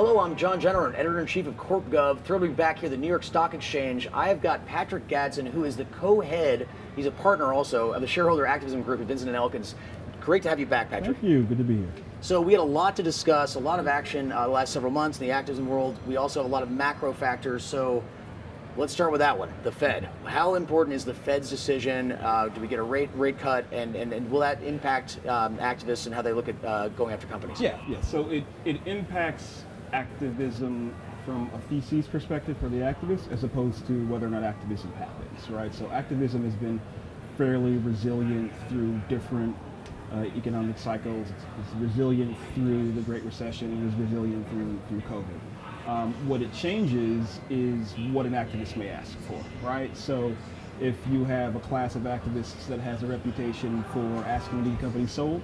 Hello, I'm John Jenner, editor-in-chief of CorpGov. Thrilled to be back here at the New York Stock Exchange. I have got Patrick Gadson, who is the co-head, he's a partner also, of the shareholder activism group at Vinson and Elkins. Great to have you back, Patrick. Thank you. Good to be here. So we had a lot to discuss, a lot of action the last several months in the activism world. We also have a lot of macro factors. So let's start with that one, the Fed. How important is the Fed's decision? Do we get a rate cut, and will that impact activists and how they look at going after companies? Yeah. So it impacts activism from a thesis perspective for the activists as opposed to whether or not activism happens, right? So activism has been fairly resilient through different economic cycles. It's resilient through the Great Recession. It was resilient through COVID. What it changes is what an activist may ask for, right? So if you have a class of activists that has a reputation for asking to get companies sold,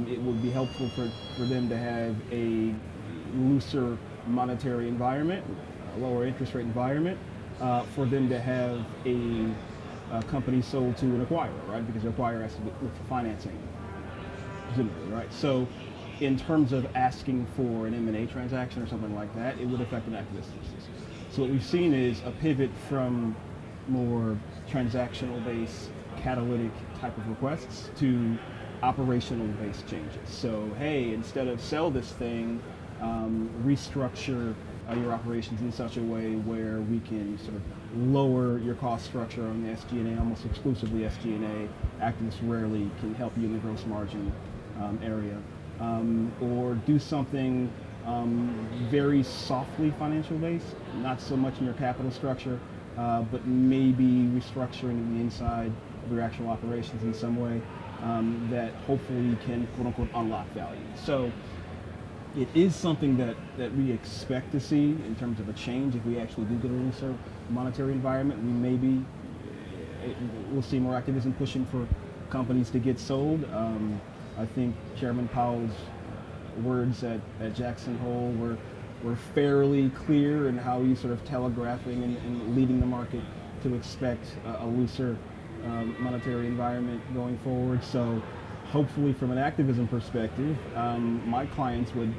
it would be helpful for them to have a looser monetary environment, a lower interest rate environment, for them to have a company sold to an acquirer, right? Because the acquirer has to look for financing, presumably, right? So in terms of asking for an M&A transaction or something like that, it would affect an activist decision. So what we've seen is a pivot from more transactional-based, catalytic type of requests to operational-based changes. So, hey, instead of sell this thing, restructure your operations in such a way where we can sort of lower your cost structure on the SG&A, almost exclusively SG&A. Activists rarely can help you in the gross margin area. Or do something very softly financial based, not so much in your capital structure, but maybe restructuring the inside of your actual operations in some way that hopefully can quote unquote unlock value. So it is something that we expect to see in terms of a change if we actually do get a looser monetary environment. We'll see more activism pushing for companies to get sold. I think Chairman Powell's words at Jackson Hole were fairly clear in how he's sort of telegraphing and leading the market to expect a looser monetary environment going forward. So hopefully from an activism perspective, my clients would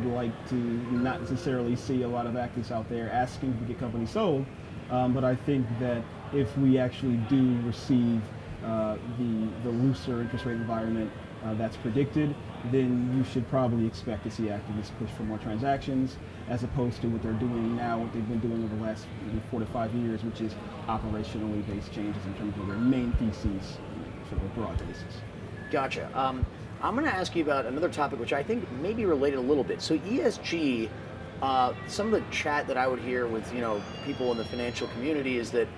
like to not necessarily see a lot of activists out there asking to get companies sold, but I think that if we actually do receive the looser interest rate environment that's predicted, then you should probably expect to see activists push for more transactions as opposed to what they're doing now, what they've been doing over the last 4 to 5 years, which is operationally based changes in terms of their main theses, sort of a broad basis. Gotcha. I'm going to ask you about another topic which I think may be related a little bit. So ESG, some of the chat that I would hear with people in the financial community is that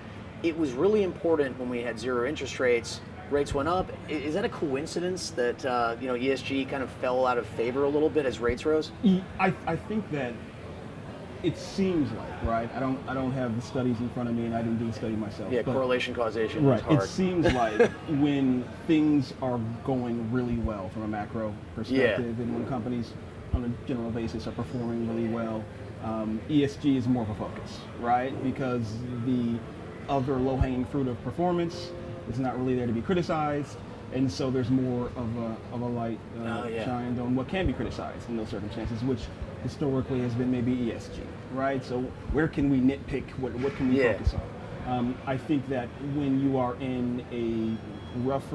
it was really important when we had zero interest rates. Rates went up. Is that a coincidence that ESG kind of fell out of favor a little bit as rates rose? I think that it seems like, right? I don't have the studies in front of me, and I didn't do the study myself. Yeah, correlation causation. Right. Is hard. It seems like when things are going really well from a macro perspective, and when companies on a general basis are performing really well, ESG is more of a focus, right? Because the other low-hanging fruit of performance is not really there to be criticized, and so there's more of a light shined on what can be criticized in those circumstances, which historically has been maybe ESG, right? So where can we nitpick? What can we focus on? I think that when you are in a rough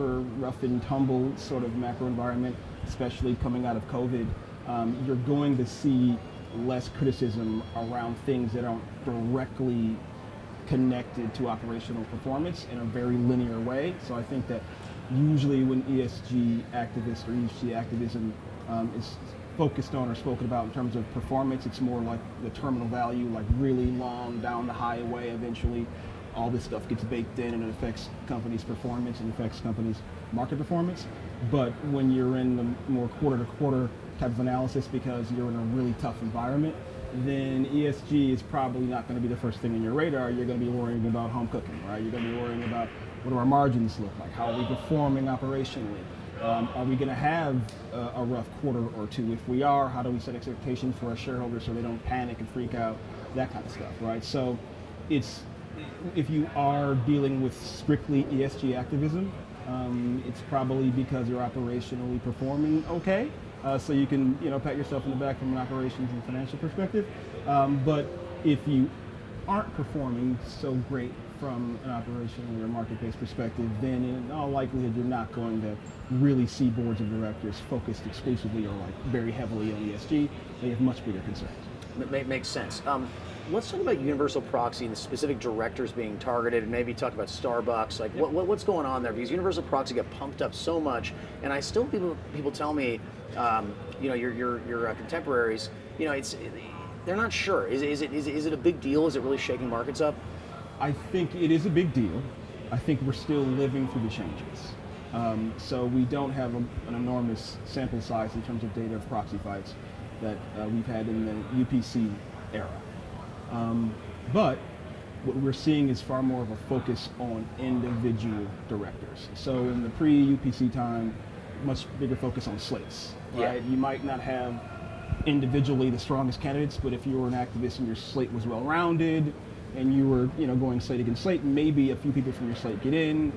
and tumble sort of macro environment, especially coming out of COVID, you're going to see less criticism around things that aren't directly connected to operational performance in a very linear way. So I think that usually when ESG activists or ESG activism is focused on or spoken about in terms of performance, it's more like the terminal value, like really long down the highway. Eventually all this stuff gets baked in and it affects companies' performance and affects companies' market performance. But when you're in the more quarter to quarter type of analysis because you're in a really tough environment, then ESG is probably not going to be the first thing on your radar. You're going to be worrying about home cooking, right? You're going to be worrying about what do our margins look like? How are we performing operationally? Are we going to have a rough quarter or two? If we are, how do we set expectations for our shareholders so they don't panic and freak out? That kind of stuff, right? So if you are dealing with strictly ESG activism, it's probably because you're operationally performing okay. so you can pat yourself in the back from an operations and financial perspective. But if you aren't performing so great from an operational or market-based perspective, then in all likelihood you're not going to really see boards of directors focused exclusively or like very heavily on ESG. They have much bigger concerns. Makes sense. Let's talk about universal proxy and the specific directors being targeted, and maybe talk about Starbucks. Like, what's going on there? Because universal proxy got pumped up so much, and I still people tell me, your contemporaries, they're not sure. Is it a big deal? Is it really shaking markets up? I think it is a big deal. I think we're still living through the changes. So we don't have an enormous sample size in terms of data of proxy fights that we've had in the UPC era. But what we're seeing is far more of a focus on individual directors. So in the pre-UPC time, much bigger focus on slates, right? Yeah. You might not have individually the strongest candidates, but if you were an activist and your slate was well-rounded and you were going slate against slate, maybe a few people from your slate get in,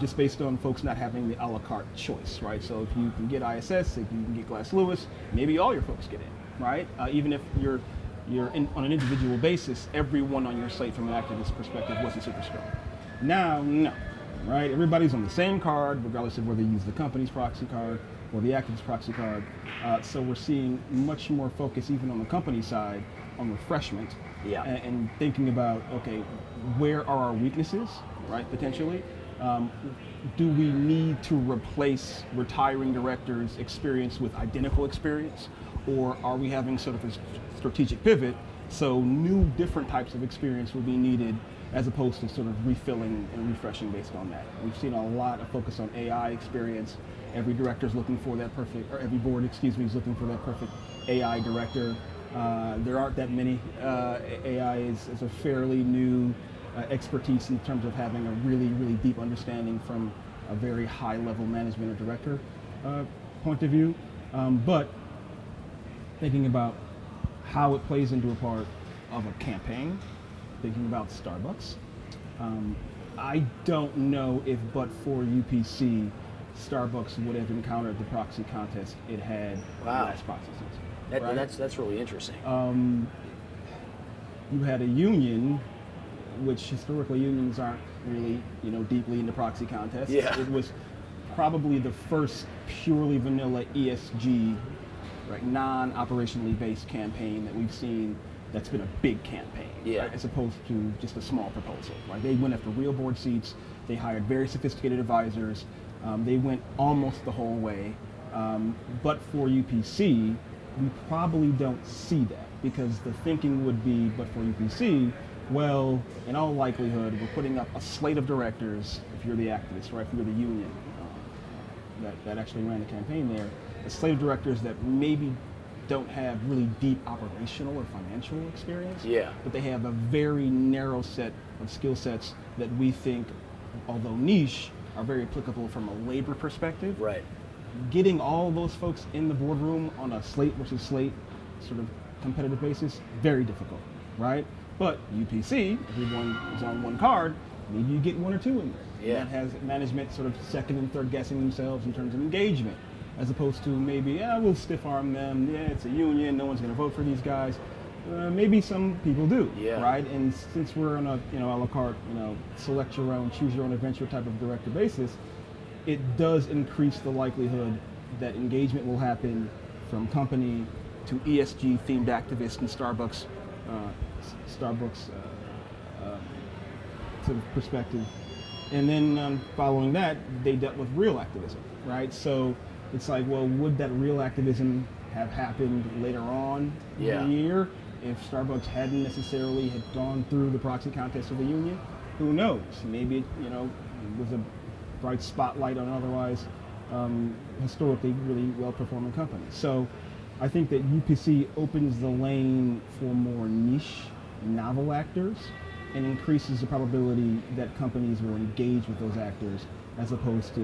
just based on folks not having the a la carte choice, right? So if you can get ISS, if you can get Glass Lewis, maybe all your folks get in, right? Even if you're on an individual basis, everyone on your slate from an activist perspective wasn't super strong. Now, no, right? Everybody's on the same card, regardless of whether you use the company's proxy card or the activist proxy card. So we're seeing much more focus, even on the company side, on refreshment. Yeah. And thinking about, okay, where are our weaknesses, right, potentially? Do we need to replace retiring directors' experience with identical experience? Or are we having sort of a strategic pivot, so new, different types of experience will be needed as opposed to sort of refilling and refreshing based on that? We've seen a lot of focus on AI experience. Every director is looking for that perfect, or every board, is looking for that perfect AI director. There aren't that many. AI is a fairly new expertise in terms of having a really, really deep understanding from a very high level management or director point of view. But thinking about how it plays into a part of a campaign, thinking about Starbucks. I don't know if but for UPC, Starbucks would have encountered the proxy contest it had last proxy season. Right? That's really interesting. You had a union, which historically unions aren't really deeply into proxy contests. Yeah. It was probably the first purely vanilla ESG, right, non-operationally based campaign that we've seen that's been a big campaign, right, as opposed to just a small proposal. Right? They went after real board seats. They hired very sophisticated advisors. They went almost the whole way. But for UPC, we probably don't see that, because the thinking would be, but for UPC, well, in all likelihood, we're putting up a slate of directors, if you're the activist, right, if you're the union that actually ran the campaign there, a slate of directors that maybe don't have really deep operational or financial experience, but they have a very narrow set of skill sets that we think, although niche, are very applicable from a labor perspective. Right. Getting all those folks in the boardroom on a slate versus slate sort of competitive basis, very difficult, right? But UPC, everyone is on one card, maybe you get one or two in there. Yeah. And that has management sort of second and third guessing themselves in terms of engagement, as opposed to maybe, we'll stiff arm them, it's a union, no one's gonna vote for these guys. Maybe some people do, right? And since we're on a a la carte, select your own, choose your own adventure type of director basis, it does increase the likelihood that engagement will happen from company to ESG themed activists and Starbucks sort of perspective. And then following that, they dealt with real activism, right? So it's like, well, would that real activism have happened later on in the year if Starbucks hadn't necessarily had gone through the proxy contest of the union? Who knows? Maybe it was a bright spotlight on otherwise historically really well-performing companies. So I think that UPC opens the lane for more niche, novel actors, and increases the probability that companies will engage with those actors, as opposed to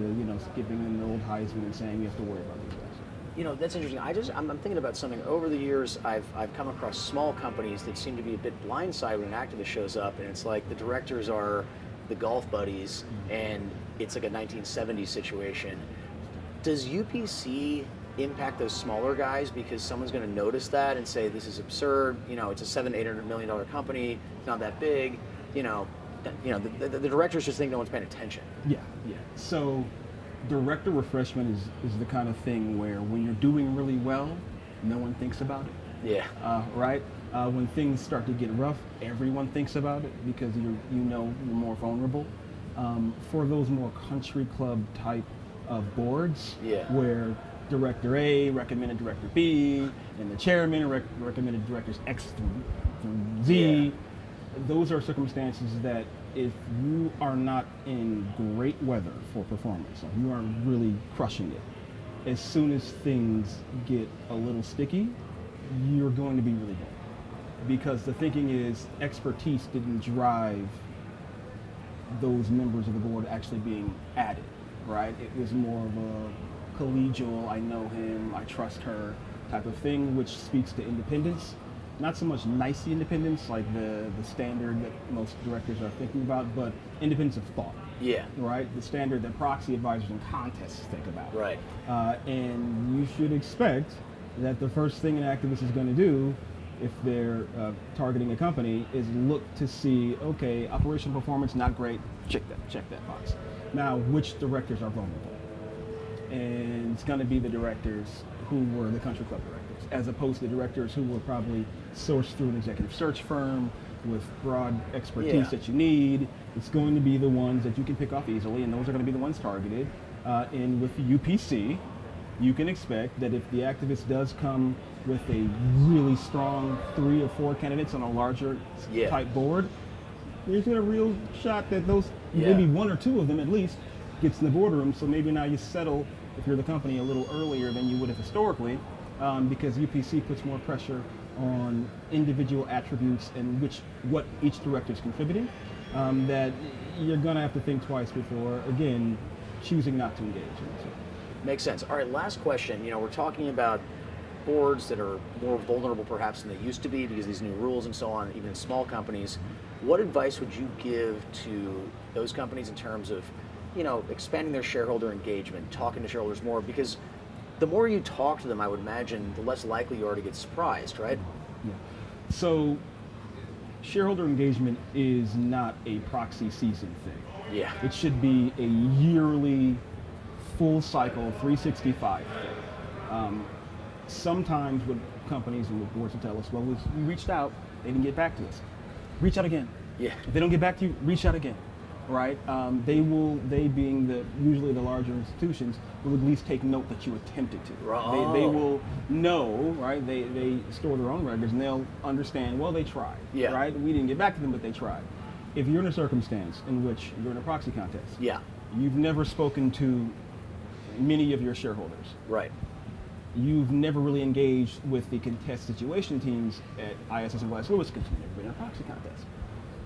giving them the old Heisman and saying you have to worry about these guys. That's interesting. I'm thinking about something. Over the years, I've come across small companies that seem to be a bit blindsided when an activist shows up, and it's like the directors are the golf buddies, and it's like a 1970s situation. Does UPC impact those smaller guys because someone's going to notice that and say this is absurd? It's a $700-800 million company. It's not that big. The directors just think no one's paying attention. Yeah. So director refreshment is the kind of thing where when you're doing really well, no one thinks about it. Yeah. Right? When things start to get rough, everyone thinks about it because you're more vulnerable. For those more country club type of boards, where Director A recommended Director B, and the chairman recommended Directors X through Z, those are circumstances that if you are not in great weather for performance, like you aren't really crushing it, as soon as things get a little sticky, you're going to be really bad. Because the thinking is expertise didn't drive those members of the board actually being added, right? It was more of a collegial, I know him, I trust her type of thing, which speaks to independence. Not so much NYSE independence, like the standard that most directors are thinking about, but independence of thought. Yeah. Right? The standard that proxy advisors and contests think about. Right. And you should expect that the first thing an activist is going to do if they're targeting a company is look to see, okay, operational performance, not great, check that box. Now, which directors are vulnerable? And it's going to be the directors who were the country club directors, as opposed to the directors who were probably sourced through an executive search firm with broad expertise that you need. It's going to be the ones that you can pick off easily, and those are going to be the ones targeted. And with the UPC, you can expect that if the activist does come with a really strong 3 or 4 candidates on a larger type board, there's a real shot that those, maybe 1 or 2 of them at least, gets in the boardroom. So maybe now you settle, if you're the company, a little earlier than you would have historically, because UPC puts more pressure on individual attributes and what each director is contributing, that you're going to have to think twice before, again, choosing not to engage in this. Makes sense. All right, last question. We're talking about boards that are more vulnerable perhaps than they used to be because of these new rules and so on, even in small companies. What advice would you give to those companies in terms of, expanding their shareholder engagement, talking to shareholders more? Because the more you talk to them, I would imagine, the less likely you are to get surprised, right? Yeah. So shareholder engagement is not a proxy season thing. Yeah. It should be a yearly, full cycle, 365 thing. Sometimes what companies and what boards will tell us, well, we reached out, they didn't get back to us. Reach out again. Yeah. If they don't get back to you, reach out again. Right? They being usually the larger institutions, will at least take note that you attempted to. Oh. They will know, right? They store their own records and they'll understand, well, they tried. Yeah. Right? We didn't get back to them, but they tried. If you're in a circumstance in which you're in a proxy contest, you've never spoken to many of your shareholders. Right. You've never really engaged with the contest situation teams at ISS and Glass Lewis because you've never been in a proxy contest.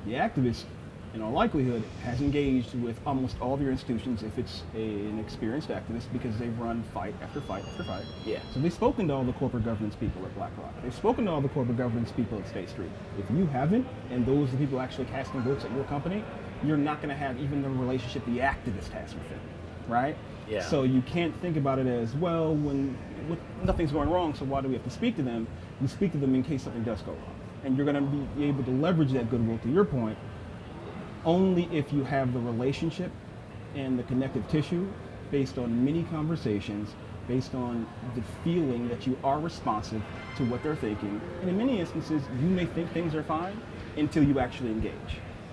The activist, in all likelihood, has engaged with almost all of your institutions if it's an experienced activist because they've run fight after fight after fight. Yeah. So they've spoken to all the corporate governance people at BlackRock. They've spoken to all the corporate governance people at State Street. If you haven't, and those are the people actually casting votes at your company, you're not going to have even the relationship the activist has with them, right? Yeah. So you can't think about it as, well, when nothing's going wrong, so why do we have to speak to them? You speak to them in case something does go wrong. And you're going to be able to leverage that goodwill, to your point, only if you have the relationship and the connective tissue based on many conversations, based on the feeling that you are responsive to what they're thinking. And in many instances, you may think things are fine until you actually engage,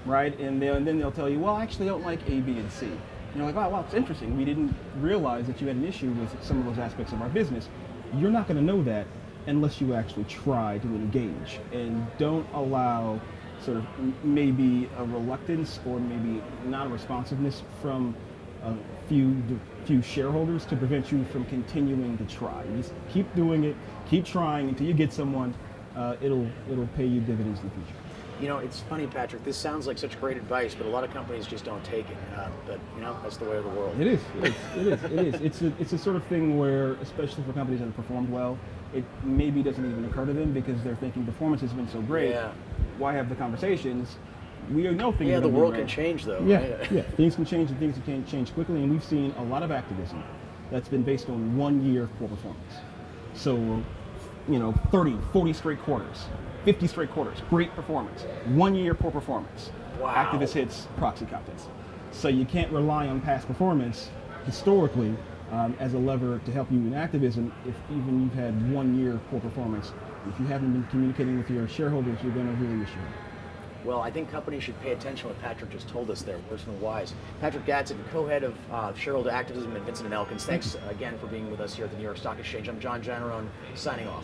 right? And then they'll tell you, well, I actually don't like A, B, and C. And you're like, oh, wow, it's interesting. We didn't realize that you had an issue with some of those aspects of our business. You're not going to know that unless you actually try to engage. And don't allow sort of maybe a reluctance or maybe non-responsiveness from a few shareholders to prevent you from continuing to try. You just keep doing it, keep trying until you get someone. It'll pay you dividends in the future. It's funny, Patrick, this sounds like such great advice, but a lot of companies just don't take it. But that's the way of the world. It is. It's a sort of thing where, especially for companies that have performed well, it maybe doesn't even occur to them because they're thinking performance has been so great. Yeah. Why have the conversations? We know things. Yeah, are the gonna world be can right. change, though. Yeah, yeah. Things can change, and things can change quickly. And we've seen a lot of activism that's been based on 1 year of poor performance. So, 30, 40 straight quarters, 50 straight quarters, great performance. 1 year poor performance. Wow. Activist hits proxy contest. So you can't rely on past performance historically as a lever to help you in activism if even you've had 1 year of poor performance. If you haven't been communicating with your shareholders, you're going to really miss your. Well, I think companies should pay attention to what Patrick just told us there, worse than wise. Patrick Gadson, co-head of shareholder activism at Vinson and Elkins. Thanks again for being with us here at the New York Stock Exchange. I'm John Janarone, signing off.